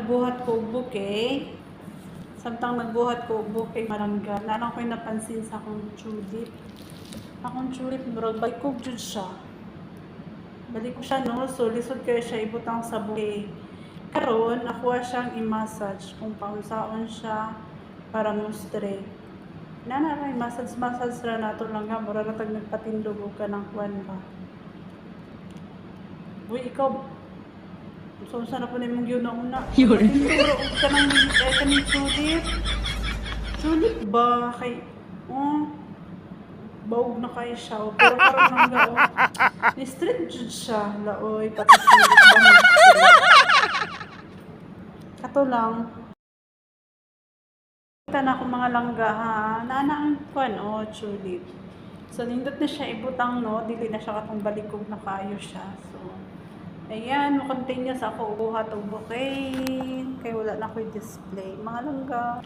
nagbuhat ko og bouquet. Samtang nagbuhat ko og bouquet malangga. Nalang ko'y napansin sa akong tulip. Akong tulip, murag balik ko jud siya. Balik ko siya no, so lisod kayo siya ibutang sa bouquet. Karon, nakuha siyang i-massage kung paunsaon siya para mustre. Nanaray, massage ra nato lang nga, mura ratag nagpatindog o ka ng kuwan ba. Uy, ikaw, so sana po na mong yun na una. Patindog o ka ng kaning tulip. Tulip ba? Kay, bawog na kayo siya. O, pero karoon hangga, ni-street jud siya. Laoy, pati tulip ba? Kato lang. Kita na akong mga langga ha. Naana ang kwan tulip. So nindot na siya ibutang no, dili na siya katong balikog na kayo siya. So ayan, mo continue sa ako ubuhat og bouquet. Kay wala na ko display mga langga.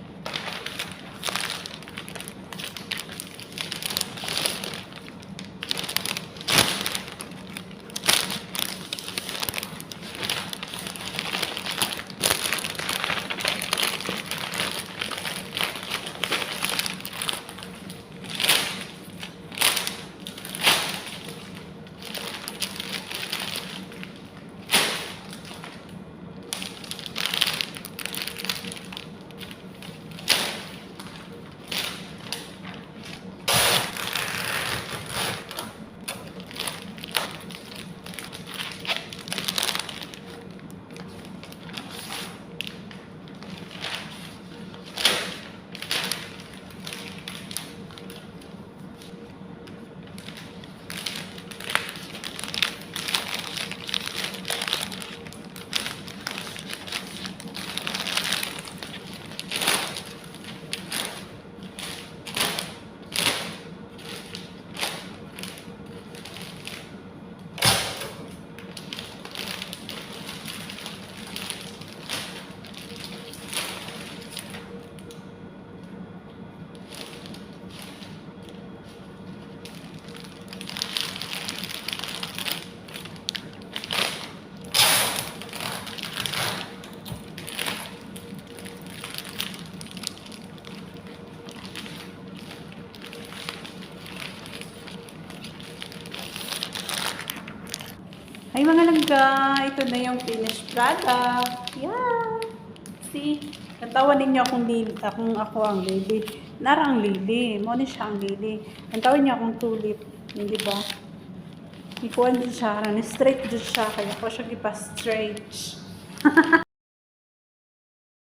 Ay mga langga, ito na yung finished product. Yeah! See? Kantawan ninyo ako ang lily. Narang lily. Mo ni siya ang lily. Kantawan niyo akong tulip. Hindi ba? Ikuan din siya. Straight din siya. Kaya ko siya ipa-stretch.